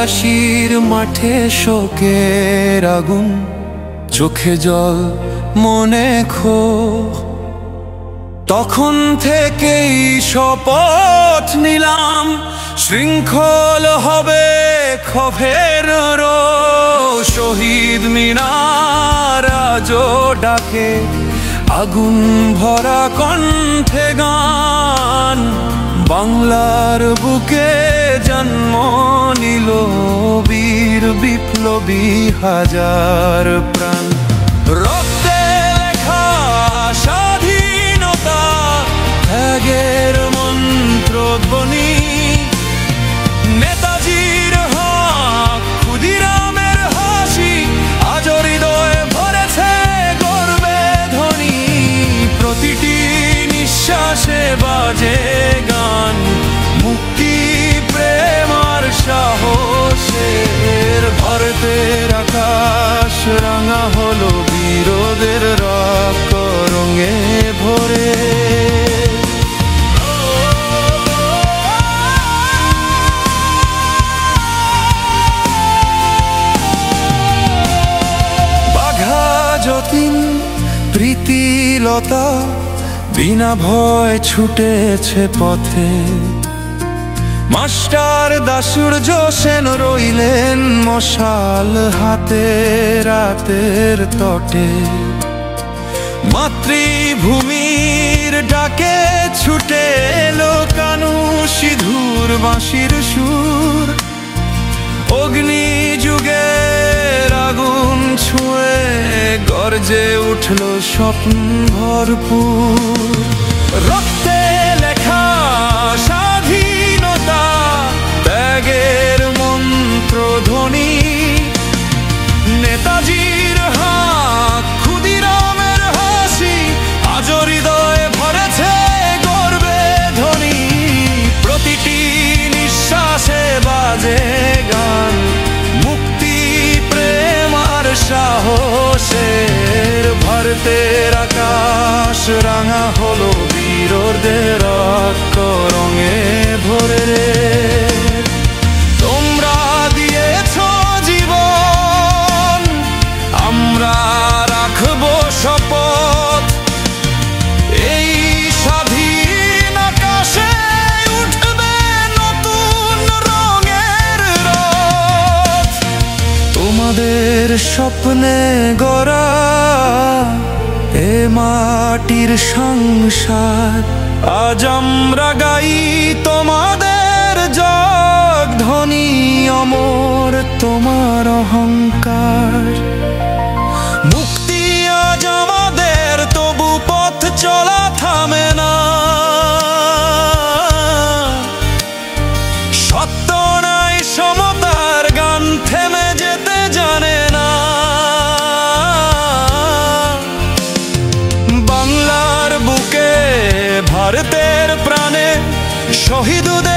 পলাশির মাঠে শোকের আগুন, চোখে জল মনে ক্ষোভ। তখন থেকেই শপথ নিলাম, শৃঙ্খল হবে ক্ষোভের রোষ। শহীদ মিনার আজও ডাকে, আগুন ভরা কণ্ঠে গান। বাংলার বুকে জন্ম নিল বীর বিপ্লবী হাজার প্রাণ। রক্তে লেখা স্বাধীনতা, ত্যাগের মন্ত্রধ্বনি। নেতাজির হাত, ক্ষুদিরামের হাসি, আজ হৃদয়ে ভরেছে গর্বে ধ্বনি। প্রতিটি নিঃশ্বাসে বাজে গান, মুক্তি প্রেম আর সাহসের। ভারতের আকাশ রাঙা হলো বীরদের রক্ত রঙে ভরে। বাঘা যতীন, প্রীতিলতা বিনা ভয় ছুটেছে পথে। মাস্টার দাসুর্য সেন রইলেন মশাল হাতে রাতের তটে। মাতৃভূমির ডাকে ছুটে এলো কানু সিধুর বাঁশির সুর। অগ্নি যুগের আগুন ছুঁয়ে গর্জে উঠল স্বপ্ন ভরপুর। রক্তে লেখা স্বাধীনতা, ত্যাগের মন্ত্রধ্বনি। নেতাজির হাত, ক্ষুদিরামের হাসি, আজ হৃদয়ে ভরেছে গর্বে ধ্বনি। প্রতিটি নিঃশ্বাসে বাজে গান, মুক্তি প্রেম আর সাহসের। ভারতের আকাশ রাঙা হলো বীরদের রক্ত রঙে ভরে রে। তোমরা দিয়েছ জীবন, আমরা রাখবো শপথ। এই স্বাধীন আকাশে উঠবে নতুন রঙের রথ। তোমাদের স্বপ্নে গড়া এ মাটির সংসার, আজ আমরা গাই তোমাদের জগধ্বনি। অমর তোমার অহংকার, মুক্তি আজ আমাদের, তবু পথ চলা থামে না। সত্য নাই সমতার গান থেমে যেতে জানে না। বাংলার বুকে ভারতের প্রাণে শহীদদের